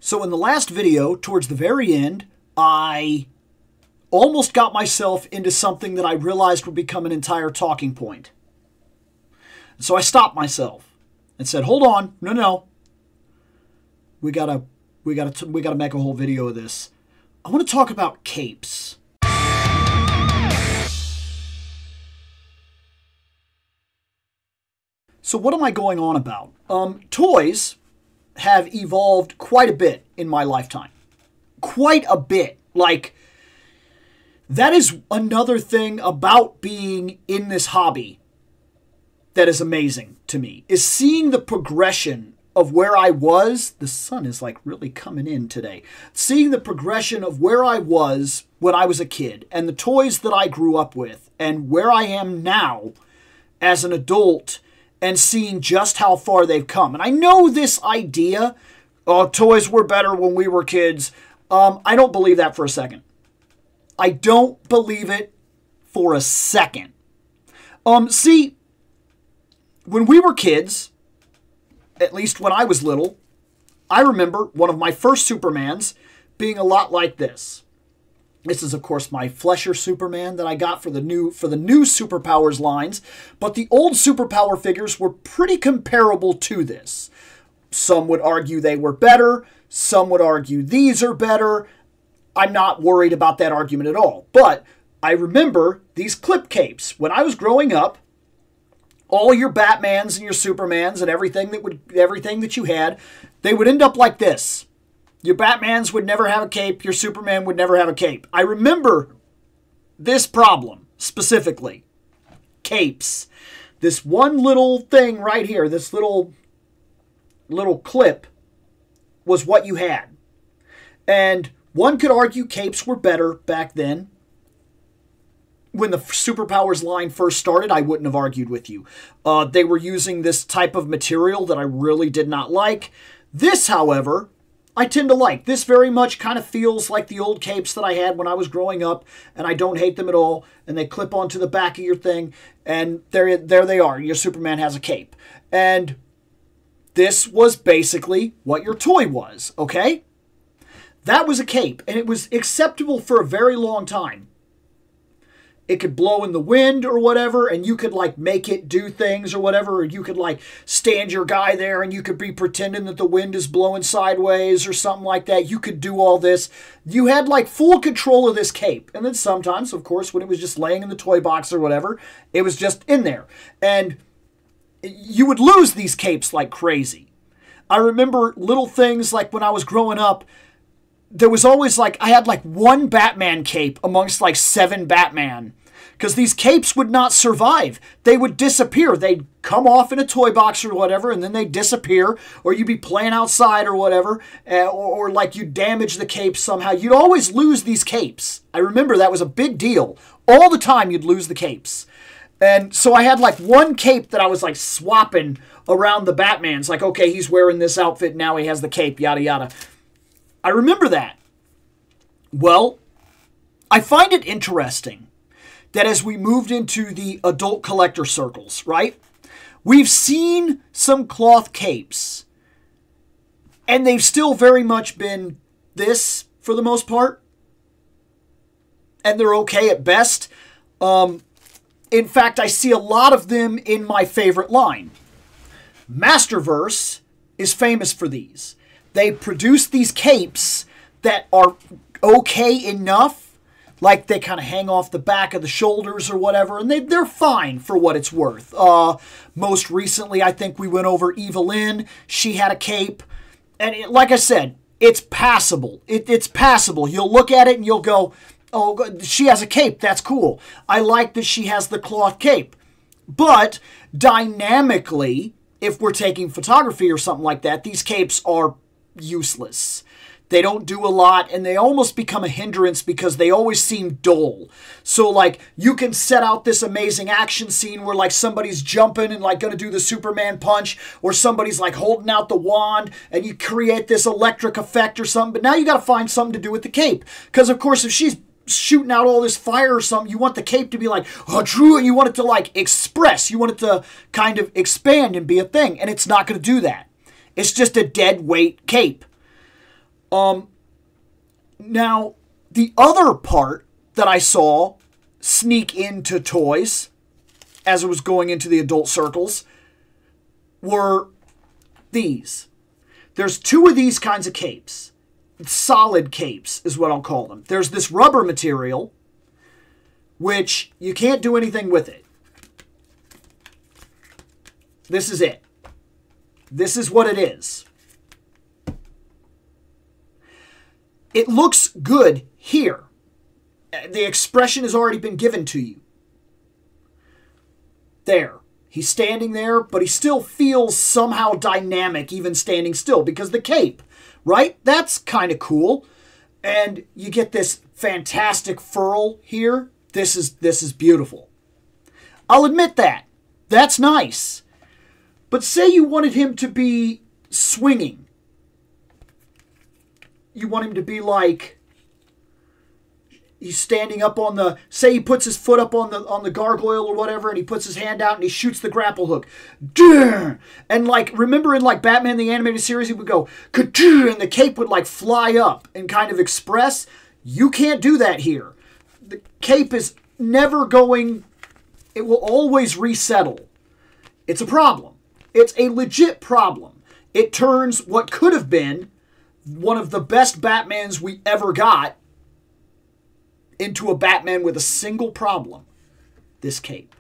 So in the last video, towards the very end, I almost got myself into something that I realized would become an entire talking point. So I stopped myself and said, hold on, no. We gotta make a whole video of this. I want to talk about capes. So what am I going on about? Toys have evolved quite a bit in my lifetime. Quite a bit. Like, that is another thing about being in this hobby that is amazing to me, is seeing the progression of where I was. The sun is like really coming in today. Seeing the progression of where I was when I was a kid and the toys that I grew up with and where I am now as an adult, and seeing just how far they've come. And I know this idea, oh, toys were better when we were kids. I don't believe that for a second. I don't believe it for a second. See, when we were kids, at least when I was little, I remember one of my first Supermans being a lot like this. This is, of course, my Flesher Superman that I got for the new Superpowers lines. But the old Superpower figures were pretty comparable to this. Some would argue they were better. Some would argue these are better. I'm not worried about that argument at all. But I remember these clip capes. When I was growing up, all your Batmans and your Supermans and everything that you had, they would end up like this. Your Batmans would never have a cape. Your Superman would never have a cape. I remember this problem specifically. Capes. This one little thing right here, this little clip was what you had. And one could argue capes were better back then. When the Superpowers line first started, I wouldn't have argued with you. They were using this type of material that I really did not like. This, however, I tend to like. This very much kind of feels like the old capes that I had when I was growing up, and I don't hate them at all. And they clip onto the back of your thing, and there they are. Your Superman has a cape. And this was basically what your toy was, okay? That was a cape, and it was acceptable for a very long time. It could blow in the wind or whatever, and you could, like, make it do things or whatever, or you could, like, stand your guy there and you could be pretending that the wind is blowing sideways or something like that. You could do all this. You had, like, full control of this cape. And then sometimes, of course, when it was just laying in the toy box or whatever, it was just in there. And you would lose these capes like crazy. I remember little things like when I was growing up, there was always, like, I had, like, one Batman cape amongst, like, 7 Batman. Because these capes would not survive. They would disappear. They'd come off in a toy box or whatever, and then they'd disappear. Or you'd be playing outside or whatever. Or like you'd damage the cape somehow. You'd always lose these capes. I remember that was a big deal. All the time you'd lose the capes. And so I had like one cape that I was like swapping around the Batmans. Like, okay, he's wearing this outfit. Now he has the cape, yada, yada. I remember that. Well, I find it interesting that as we moved into the adult collector circles, right? We've seen some cloth capes. And they've still very much been this for the most part. And they're okay at best. In fact, I see a lot of them in my favorite line. Masterverse is famous for these. They produce these capes that are okay enough. Like, they kind of hang off the back of the shoulders or whatever, and they're fine for what it's worth. Most recently, I think we went over Evelyn. She had a cape. And like I said, it's passable. It's passable. You'll look at it and you'll go, oh, she has a cape. That's cool. I like that she has the cloth cape. But dynamically, if we're taking photography or something like that, these capes are useless. They don't do a lot, and they almost become a hindrance because they always seem dull. So, like, you can set out this amazing action scene where, like, somebody's jumping and, like, going to do the Superman punch, or somebody's, like, holding out the wand, and you create this electric effect or something. But now you got to find something to do with the cape. Because, of course, if she's shooting out all this fire or something, you want the cape to be like, oh, true, and you want it to, like, express. You want it to kind of expand and be a thing, and it's not going to do that. It's just a dead weight cape. Now, the other part that I saw sneak into toys as it was going into the adult circles were these. There's two of these kinds of capes. Solid capes is what I'll call them. There's this rubber material, which you can't do anything with it. This is it. This is what it is. It looks good here. The expression has already been given to you. There. He's standing there, but he still feels somehow dynamic even standing still because the cape, right? That's kind of cool. And you get this fantastic furl here. This is beautiful. I'll admit that. That's nice. But say you wanted him to be swinging. You want him to be like he's standing up on the, say he puts his foot up on the gargoyle or whatever, and he puts his hand out and he shoots the grapple hook. And like, remember in like Batman the Animated Series, he would go, and the cape would like fly up and kind of express. You can't do that here. The cape is never going, it will always resettle. It's a problem. It's a legit problem. It turns what could have been one of the best Batmans we ever got into a Batman with a single problem. This cape.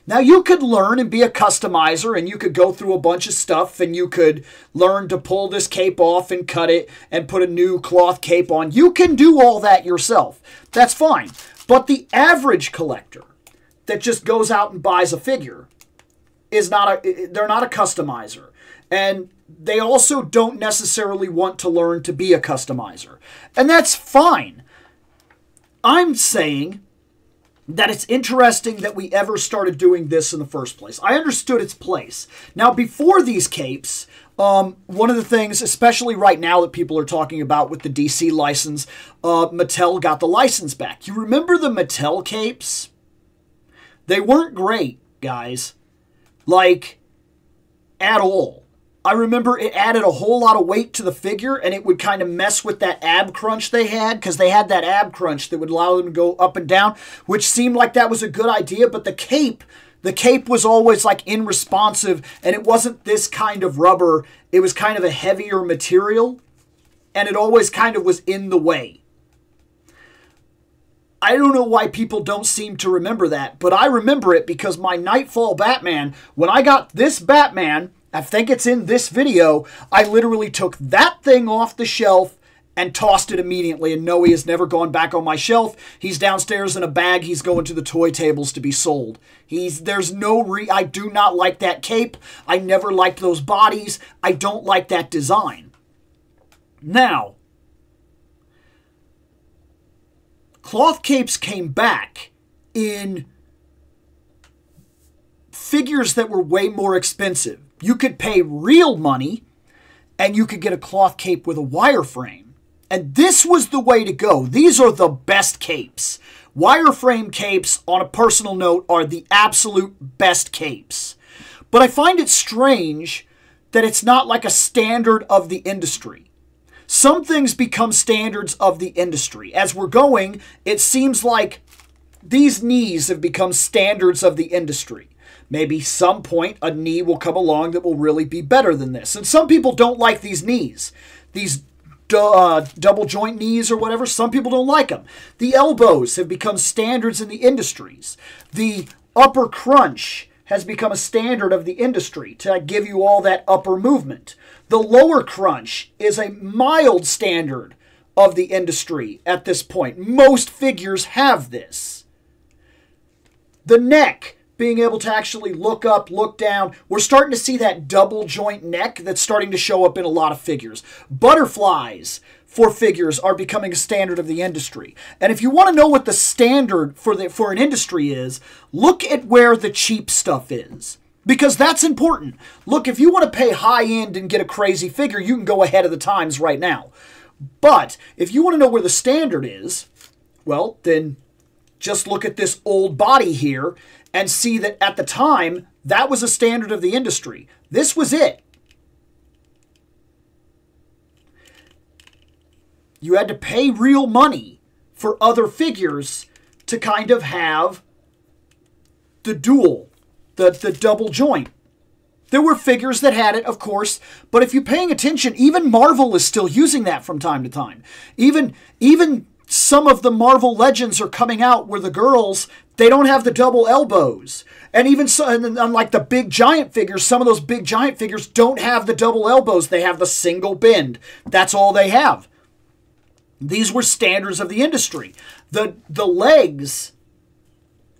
Now you could learn and be a customizer and you could go through a bunch of stuff and you could learn to pull this cape off and cut it and put a new cloth cape on. You can do all that yourself. That's fine. But the average collector that just goes out and buys a figure is they're not a customizer. And they also don't necessarily want to learn to be a customizer. And that's fine. I'm saying that it's interesting that we ever started doing this in the first place. I understood its place. Now, before these capes, one of the things, especially right now that people are talking about with the DC license, Mattel got the license back. You remember the Mattel capes? They weren't great, guys. Like, at all. I remember it added a whole lot of weight to the figure, and it would kind of mess with that ab crunch they had, because they had that ab crunch that would allow them to go up and down, which seemed like that was a good idea, but the cape was always like unresponsive, and it wasn't this kind of rubber. It was kind of a heavier material, and it always kind of was in the way. I don't know why people don't seem to remember that, but I remember it because my Nightfall Batman, when I got this Batman, I think it's in this video, I literally took that thing off the shelf and tossed it immediately. And no, he has never gone back on my shelf. He's downstairs in a bag. He's going to the toy tables to be sold. I do not like that cape. I never liked those bodies. I don't like that design. Now, cloth capes came back in figures that were way more expensive. You could pay real money, and you could get a cloth cape with a wireframe. And this was the way to go. These are the best capes. Wireframe capes, on a personal note, are the absolute best capes. But I find it strange that it's not like a standard of the industry. Some things become standards of the industry. As we're going, it seems like these knees have become standards of the industry. Maybe some point a knee will come along that will really be better than this. And some people don't like these knees. These double joint knees or whatever, some people don't like them. The elbows have become standards in the industries. The upper crunch has become a standard of the industry to give you all that upper movement. The lower crunch is a mild standard of the industry at this point. Most figures have this. The neck, being able to actually look up, look down. We're starting to see that double joint neck that's starting to show up in a lot of figures. Butterflies for figures are becoming a standard of the industry. And if you want to know what the standard for an industry is, look at where the cheap stuff is. Because that's important. Look, if you want to pay high end and get a crazy figure, you can go ahead of the times right now. But if you want to know where the standard is, well, then just look at this old body here and see that at the time, that was a standard of the industry. This was it. You had to pay real money for other figures to kind of have the dual, the double joint. There were figures that had it, of course, but if you're paying attention, even Marvel is still using that from time to time. Even some of the Marvel Legends are coming out where the girls, they don't have the double elbows. And even so, and unlike the big giant figures, some of those big giant figures don't have the double elbows. They have the single bend. That's all they have. These were standards of the industry. The legs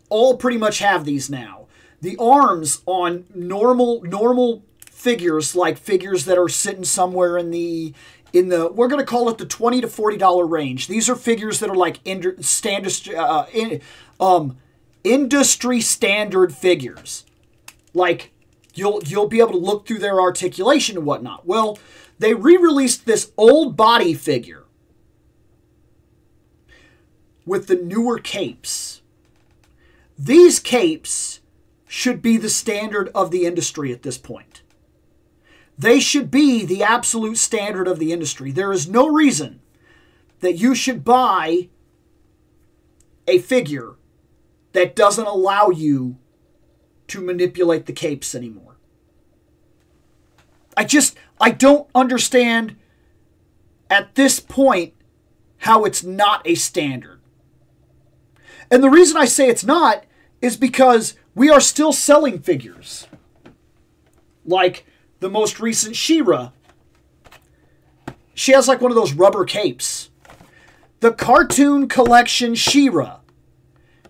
all pretty much have these now. The arms on normal figures, like figures that are sitting somewhere in the we're going to call it the $20 to $40 range. These are figures that are like industry standard figures. Like you'll be able to look through their articulation and whatnot. Well, they re-released this old body figure with the newer capes. These capes should be the standard of the industry at this point. They should be the absolute standard of the industry. There is no reason that you should buy a figure that doesn't allow you to manipulate the capes anymore. I don't understand at this point how it's not a standard. And the reason I say it's not is because we are still selling figures. Like the most recent She-Ra. She has like one of those rubber capes. The cartoon collection She-Ra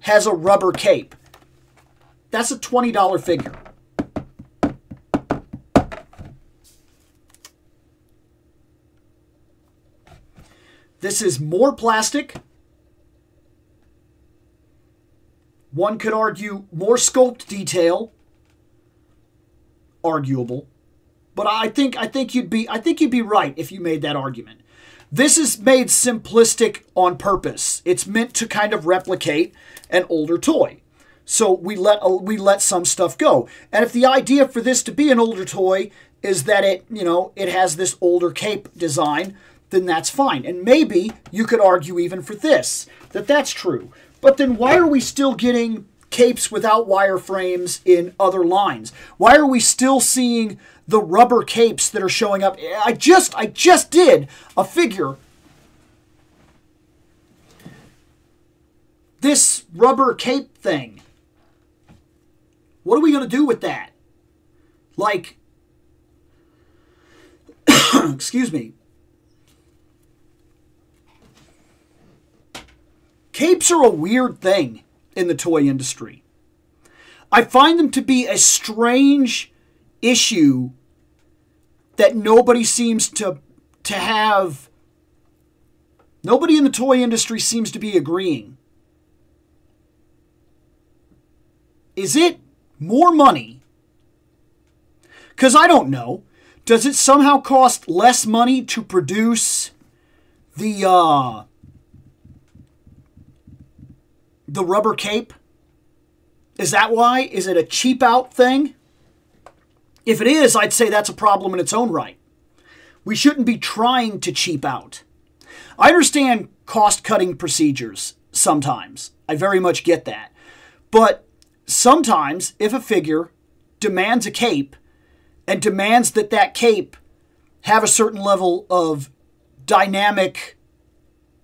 has a rubber cape. That's a $20 figure. This is more plastic. One could argue more sculpt detail. Arguable. But I think you'd be right if you made that argument. This is made simplistic on purpose. It's meant to kind of replicate an older toy. So we let some stuff go. And if the idea for this to be an older toy is that it has this older cape design, then that's fine. And maybe you could argue even for this, that that's true. But then why are we still getting capes without wireframes in other lines? Why are we still seeing the rubber capes that are showing up? I just did a figure. This rubber cape thing. What are we going to do with that? Like, excuse me. Capes are a weird thing in the toy industry. I find them to be a strange issue that nobody seems to have. Nobody in the toy industry seems to be agreeing. Is it more money? Because I don't know. Does it somehow cost less money to produce the rubber cape? Is that why? Is it a cheap out thing? If it is, I'd say that's a problem in its own right. We shouldn't be trying to cheap out. I understand cost-cutting procedures sometimes. I very much get that. But sometimes, if a figure demands a cape and demands that that cape have a certain level of dynamic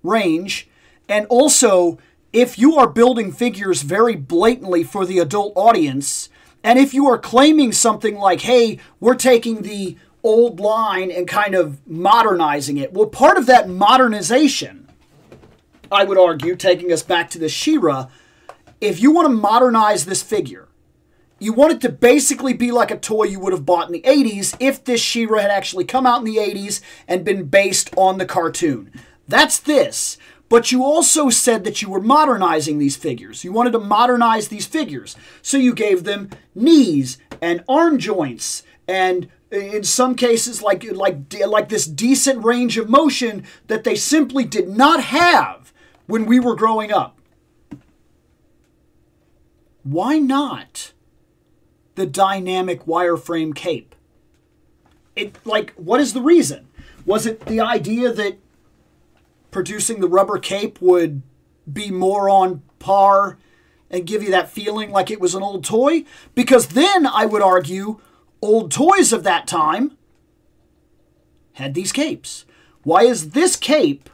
range, and also if you are building figures very blatantly for the adult audience, and if you are claiming something like, hey, we're taking the old line and kind of modernizing it. Well, part of that modernization, I would argue, taking us back to the She-Ra, if you want to modernize this figure, you want it to basically be like a toy you would have bought in the 80s if this She-Ra had actually come out in the 80s and been based on the cartoon. That's this. But you also said that you were modernizing these figures. You wanted to modernize these figures. So you gave them knees and arm joints and in some cases like this decent range of motion that they simply did not have when we were growing up. Why not the dynamic wireframe cape? What is the reason? Was it the idea that producing the rubber cape would be more on par and give you that feeling like it was an old toy? Because then I would argue old toys of that time had these capes. Why is this cape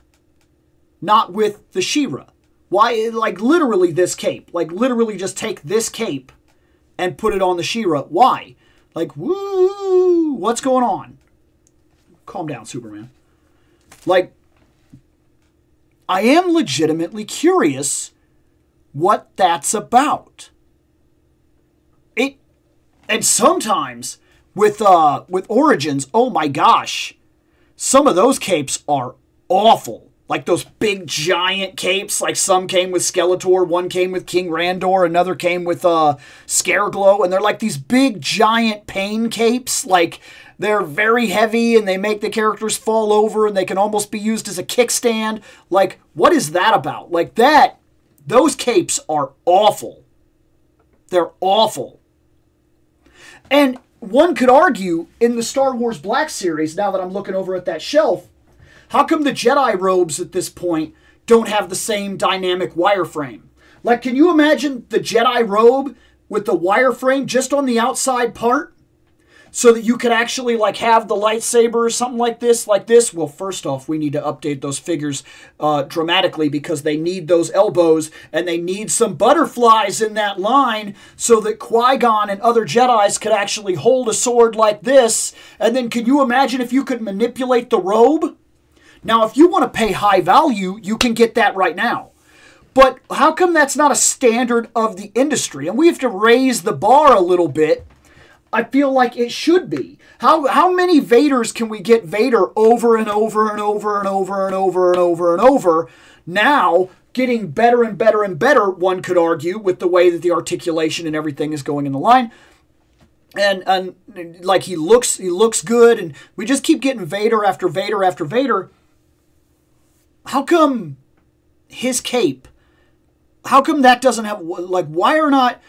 not with the She-Ra? Why, like literally this cape? Like literally just take this cape and put it on the She-Ra. Why? Like, woo, what's going on? Calm down, Superman. Like, I am legitimately curious what that's about. And sometimes with Origins, oh my gosh, some of those capes are awful. Like those big giant capes, like some came with Skeletor, one came with King Randor, another came with Scareglow, and they're like these big giant pain capes. Like they're very heavy and they make the characters fall over and they can almost be used as a kickstand. Like, what is that about? Like that, those capes are awful. They're awful. And one could argue in the Star Wars Black Series, now that I'm looking over at that shelf, how come the Jedi robes at this point don't have the same dynamic wireframe? Like, can you imagine the Jedi robe with the wireframe just on the outside part? So that you could actually, like, have the lightsaber or something like this, Well, first off, we need to update those figures dramatically because they need those elbows and they need some butterflies in that line so that Qui-Gon and other Jedis could actually hold a sword like this. And then can you imagine if you could manipulate the robe? Now, if you want to pay high value, you can get that right now. But how come that's not a standard of the industry? And we have to raise the bar a little bit. I feel like it should be. How many Vaders can we get Vader over and over and over and over and over and over and over? Now, getting better and better and better, one could argue, with the way that the articulation and everything is going in the line. And like he looks good, and we just keep getting Vader after Vader after Vader. How come his cape, how come that doesn't have, like, why are not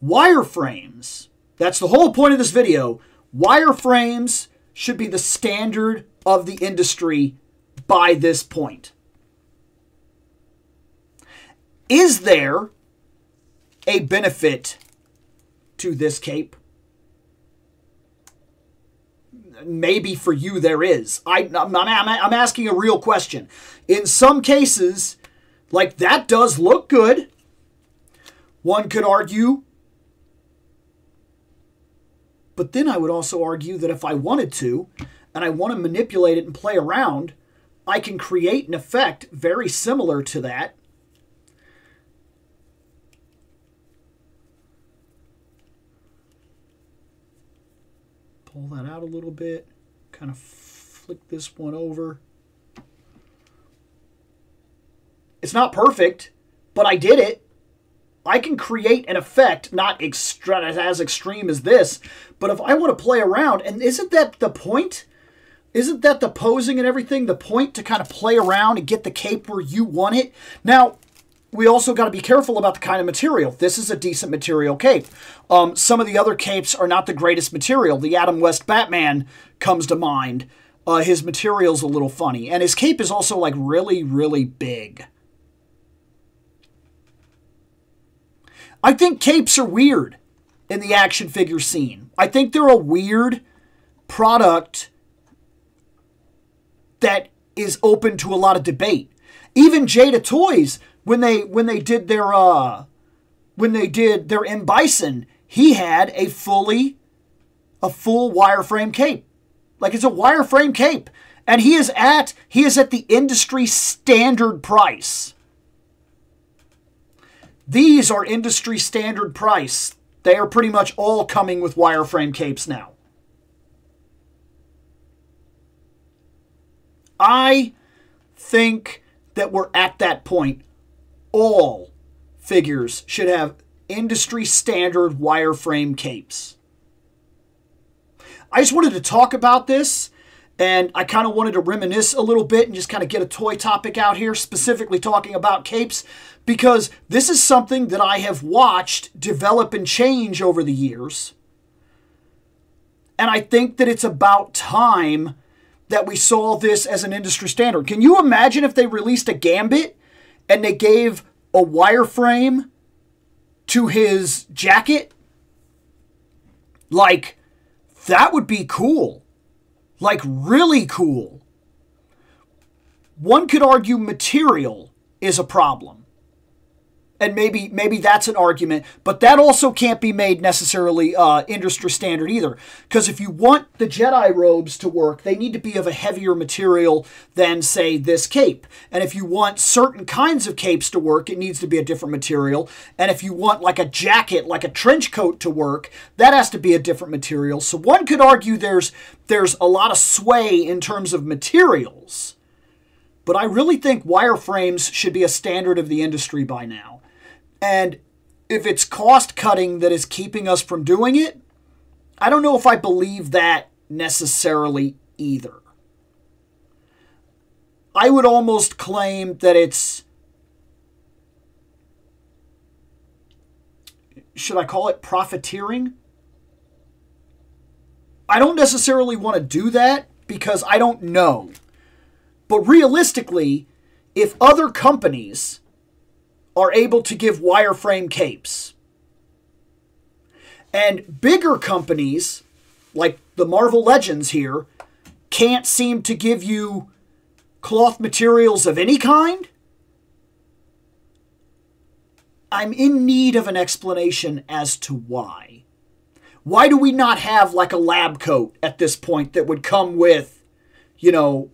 wireframes? That's the whole point of this video. Wireframes should be the standard of the industry by this point. Is there a benefit to this cape? Maybe for you there is. I'm asking a real question. In some cases, like that does look good. One could argue. But then I would also argue that if I wanted to, and I want to manipulate it and play around, I can create an effect very similar to that. Pull that out a little bit, kind of flick this one over. It's not perfect, but I did it. I can create an effect, not as extreme as this, but if I want to play around, and isn't that the point? Isn't that the posing and everything, the point to kind of play around and get the cape where you want it? Now, we also got to be careful about the kind of material. This is a decent material cape. Some of the other capes are not the greatest material. The Adam West Batman comes to mind. His material's a little funny, and his cape is also like really, really big. I think capes are weird in the action figure scene. I think they're a weird product that is open to a lot of debate. Even Jada Toys, when they did their M. Bison, he had a full wireframe cape. Like, it's a wireframe cape, and he is at the industry standard price. These are industry standard price. They are pretty much all coming with wireframe capes now. I think that we're at that point. All figures should have industry standard wireframe capes. I just wanted to talk about this, and I kind of wanted to reminisce a little bit and just kind of get a toy topic out here, specifically talking about capes, because this is something that I have watched develop and change over the years. And I think that it's about time that we saw this as an industry standard. Can you imagine if they released a Gambit and they gave a wireframe to his jacket? Like, that would be cool. Like, really cool. One could argue material is a problem. And maybe that's an argument, but that also can't be made necessarily industry standard either. Because if you want the Jedi robes to work, they need to be of a heavier material than, say, this cape. And if you want certain kinds of capes to work, it needs to be a different material. And if you want like a jacket, like a trench coat to work, that has to be a different material. So one could argue there's a lot of sway in terms of materials. But I really think wireframes should be a standard of the industry by now. And if it's cost cutting that is keeping us from doing it, I don't know if I believe that necessarily either. I would almost claim that it's, should I call it profiteering? I don't necessarily want to do that because I don't know. But realistically, if other companies are able to give wireframe capes, and bigger companies, like the Marvel Legends here, can't seem to give you cloth materials of any kind, I'm in need of an explanation as to why. Why do we not have like a lab coat at this point that would come with, you know,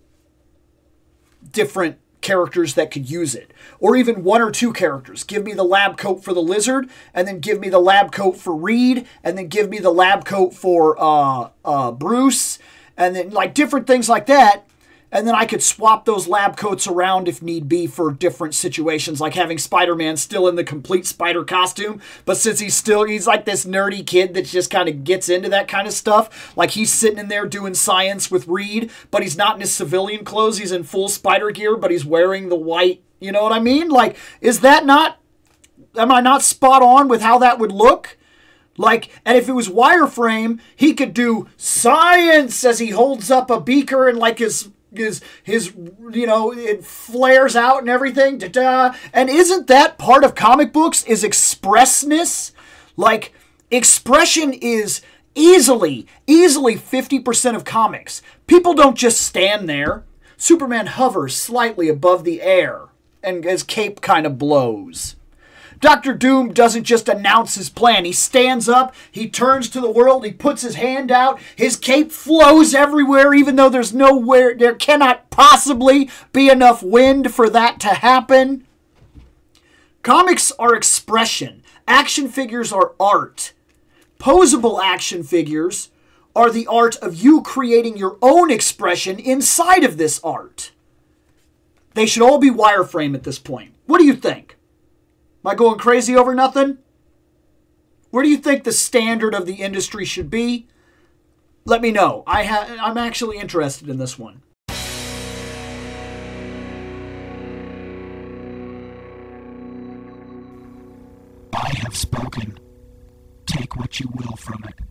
different characters that could use it? Or even one or two characters. Give me the lab coat for the Lizard, and then give me the lab coat for Reed, and then give me the lab coat for Bruce, and then like different things like that. And then I could swap those lab coats around if need be for different situations, like having Spider-Man still in the complete spider costume, but since he's like this nerdy kid that just kind of gets into that kind of stuff, like he's sitting in there doing science with Reed, but he's not in his civilian clothes, he's in full spider gear, but he's wearing the white, you know what I mean? Like, am I not spot on with how that would look? Like, and if it was wireframe, he could do science as he holds up a beaker and like his you know, it flares out and everything. Da-da. And isn't that part of comic books, is expressness? Like, expression is easily 50% of comics. People don't just stand there. Superman hovers slightly above the air and his cape kind of blows. Dr. Doom doesn't just announce his plan. He stands up, he turns to the world, he puts his hand out, his cape flows everywhere, even though there cannot possibly be enough wind for that to happen. Comics are expression. Action figures are art. Posable action figures are the art of you creating your own expression inside of this art. They should all be wireframe at this point. What do you think? Am I going crazy over nothing? Where do you think the standard of the industry should be? Let me know. I'm actually interested in this one. I have spoken. Take what you will from it.